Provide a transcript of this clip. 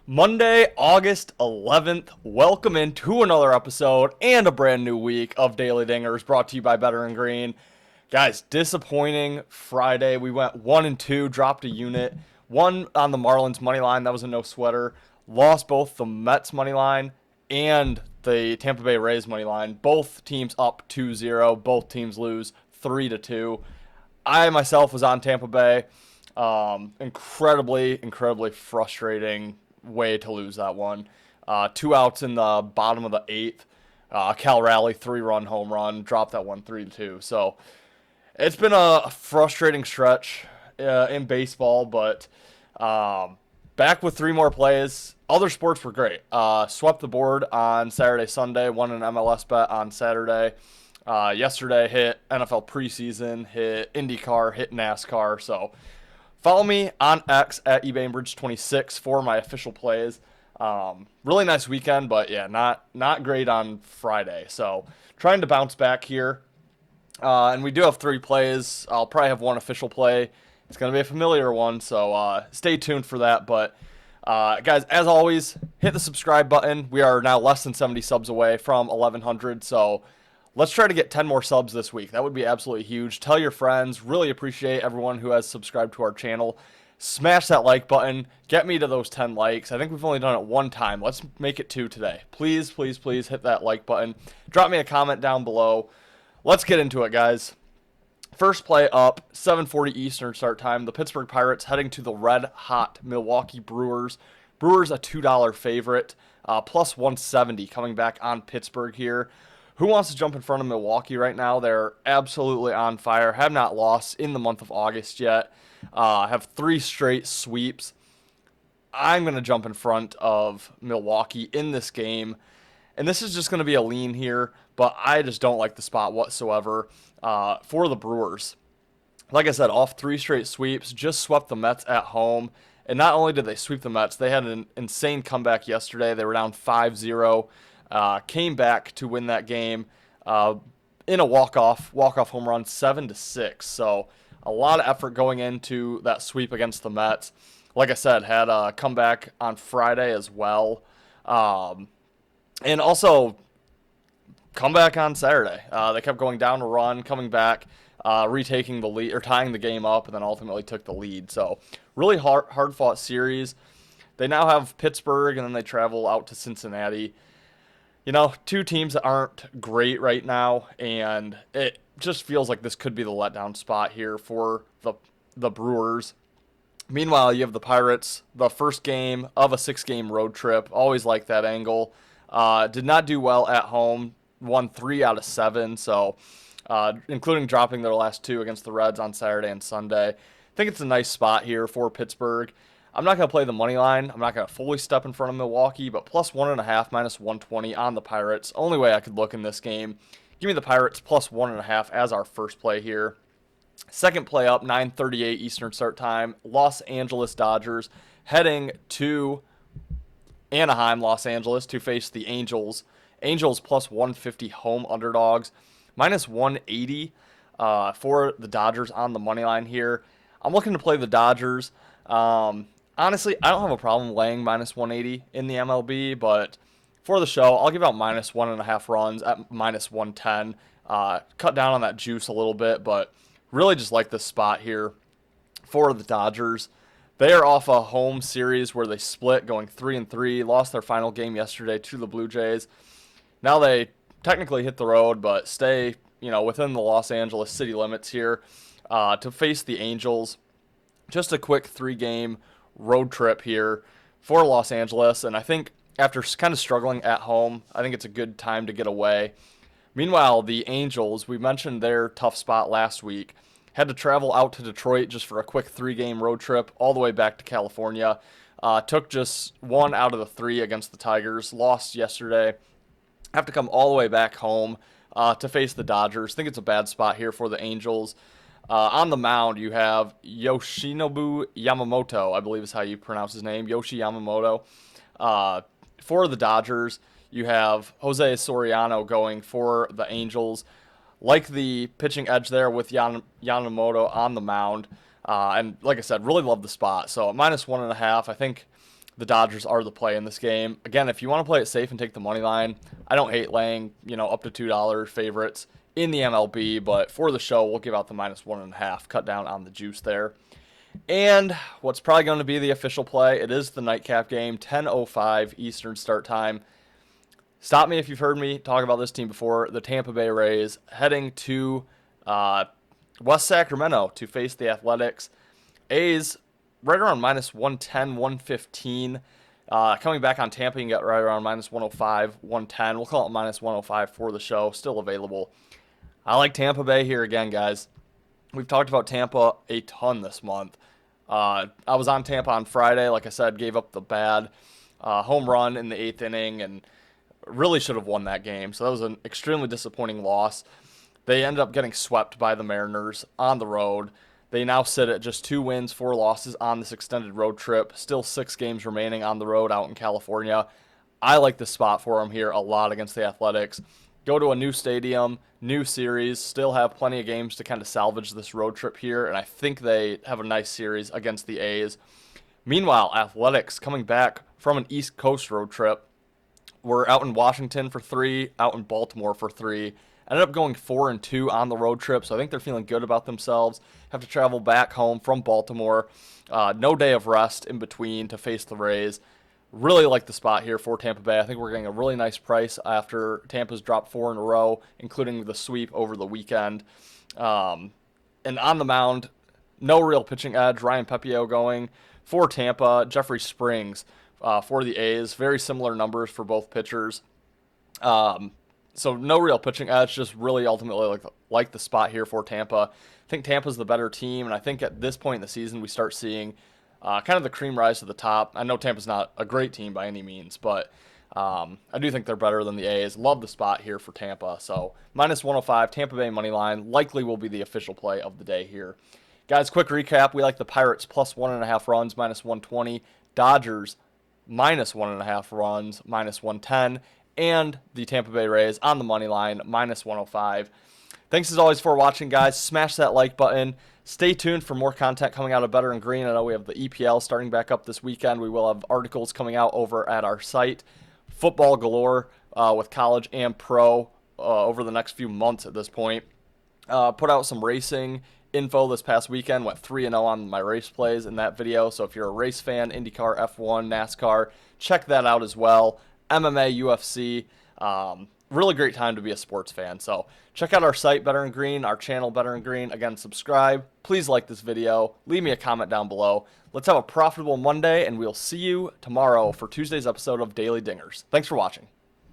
Monday, August 11th. Welcome into another episode and a brand new week of Daily Dingers brought to you by Better and Green. Guys, disappointing Friday. We went 1 and 2, dropped a unit. One on the Marlins money line, that was a no sweater. Lost both the Mets money line and the Tampa Bay Rays money line. Both teams up 2-0. Both teams lose 3-2. I myself was on Tampa Bay. Incredibly frustrating way to lose that one. 2 outs in the bottom of the eighth. Cal Raleigh 3-run home run, dropped that one 3-2. So it's been a frustrating stretch in baseball, but back with 3 more plays. Other sports were great. Swept the board on Saturday, Sunday. Won an MLS bet on Saturday. Yesterday hit NFL preseason, hit IndyCar, hit NASCAR. So follow me on X at eBainbridge26 for my official plays. Really nice weekend, but yeah, not great on Friday. So trying to bounce back here. And we do have 3 plays. I'll probably have one official play. It's going to be a familiar one, so stay tuned for that. But guys, as always, hit the subscribe button. We are now less than 70 subs away from 1,100, so let's try to get 10 more subs this week. That would be absolutely huge. Tell your friends. Really appreciate everyone who has subscribed to our channel. Smash that like button. Get me to those 10 likes. I think we've only done it 1 time. Let's make it 2 today. Please hit that like button. Drop me a comment down below. Let's get into it, guys. First play up, 7:40 Eastern start time. The Pittsburgh Pirates heading to the red-hot Milwaukee Brewers. Brewers a $2 favorite, plus 170 coming back on Pittsburgh here. Who wants to jump in front of Milwaukee right now? They're absolutely on fire. Have not lost in the month of August yet. Have 3 straight sweeps. I'm going to jump in front of Milwaukee in this game. And this is just going to be a lean here, but I just don't like the spot whatsoever for the Brewers. Like I said, off 3 straight sweeps, just swept the Mets at home. And not only did they sweep the Mets, they had an insane comeback yesterday. They were down 5-0. Came back to win that game in a walk-off home run, 7-6. So a lot of effort going into that sweep against the Mets. Like I said, had a comeback on Friday as well. And also comeback on Saturday. They kept going down a run, coming back, retaking the lead, or tying the game up, and then ultimately took the lead. So really hard-fought series. They now have Pittsburgh, and then they travel out to Cincinnati. 2 teams that aren't great right now, and it just feels like this could be the letdown spot here for the Brewers. Meanwhile, you have the Pirates, the first game of a 6-game road trip. Always like that angle. Did not do well at home. Won 3 out of 7, so including dropping their last 2 against the Reds on Saturday and Sunday. I think it's a nice spot here for Pittsburgh. I'm not going to play the money line. I'm not going to fully step in front of Milwaukee, but plus 1.5, minus 120 on the Pirates. Only way I could look in this game. Give me the Pirates plus 1.5 as our first play here. Second play up, 9:38 Eastern start time. Los Angeles Dodgers heading to Anaheim, Los Angeles to face the Angels. Angels plus 150 home underdogs. Minus 180 for the Dodgers on the money line here. I'm looking to play the Dodgers. Honestly, I don't have a problem laying minus 180 in the MLB, but for the show, I'll give out minus 1.5 runs at minus 110. Cut down on that juice a little bit, but really just like this spot here for the Dodgers. They are off a home series where they split, going 3-3. Lost their final game yesterday to the Blue Jays. Now they technically hit the road, but stay, within the Los Angeles city limits here to face the Angels. Just a quick 3-game road trip here for Los Angeles, and I think after kind of struggling at home, I think it's a good time to get away. Meanwhile, the Angels, we mentioned their tough spot last week, had to travel out to Detroit just for a quick 3-game road trip all the way back to California. Took just 1 out of the 3 against the Tigers, lost yesterday. Have to come all the way back home to face the Dodgers. I think it's a bad spot here for the Angels. On the mound, you have Yoshinobu Yamamoto, I believe is how you pronounce his name, Yoshi Yamamoto. For the Dodgers, you have Jose Soriano going for the Angels. Like the pitching edge there with Yamamoto on the mound. And like I said, really love the spot. So minus 1.5, I think the Dodgers are the play in this game. Again, if you want to play it safe and take the money line, I don't hate laying, up to $2 favorites in the MLB, but for the show, we'll give out the -1.5, cut down on the juice there. And what's probably going to be the official play, it is the nightcap game, 10:05 Eastern start time. Stop me if you've heard me talk about this team before. The Tampa Bay Rays heading to West Sacramento to face the Athletics. A's right around -110, 115. Coming back on Tampa, you can get right around -105, 110. We'll call it -105 for the show. Still available. I like Tampa Bay here again, guys. We've talked about Tampa a ton this month. I was on Tampa on Friday. Like I said, gave up the bad home run in the 8th inning and really should have won that game. So that was an extremely disappointing loss. They ended up getting swept by the Mariners on the road. They now sit at just 2 wins, 4 losses on this extended road trip. Still 6 games remaining on the road out in California. I like the spot for them here a lot against the Athletics. Go to a new stadium, new series, still have plenty of games to kind of salvage this road trip here, and I think they have a nice series against the A's. Meanwhile, Athletics coming back from an East Coast road trip. We're out in Washington for 3, out in Baltimore for 3. Ended up going 4-2 on the road trip, so I think they're feeling good about themselves. Have to travel back home from Baltimore. No day of rest in between to face the Rays. Really like the spot here for Tampa Bay. I think we're getting a really nice price after Tampa's dropped 4 in a row, including the sweep over the weekend. And on the mound, no real pitching edge. Ryan Pepio going for Tampa. Jeffrey Springs for the A's. Very similar numbers for both pitchers. So no real pitching edge, just really ultimately like the spot here for Tampa. I think Tampa's the better team, and I think at this point in the season we start seeing kind of the cream rise to the top. I know Tampa's not a great team by any means, but I do think they're better than the A's. Love the spot here for Tampa. So -105, Tampa Bay money line likely will be the official play of the day here. Guys, quick recap. We like the Pirates +1.5 runs, -120. Dodgers -1.5 runs, -110. And the Tampa Bay Rays on the money line, -105. Thanks as always for watching, guys. Smash that like button. Stay tuned for more content coming out of Better and Green. I know we have the EPL starting back up this weekend. We will have articles coming out over at our site. Football galore with college and pro over the next few months at this point. Put out some racing info this past weekend. Went 3-0 on my race plays in that video. So if you're a race fan, IndyCar, F1, NASCAR, check that out as well. MMA, UFC, really great time to be a sports fan. So check out our site, Better and Green, our channel, Better and Green. Again, subscribe. Please like this video. Leave me a comment down below. Let's have a profitable Monday, and we'll see you tomorrow for Tuesday's episode of Daily Dingers. Thanks for watching.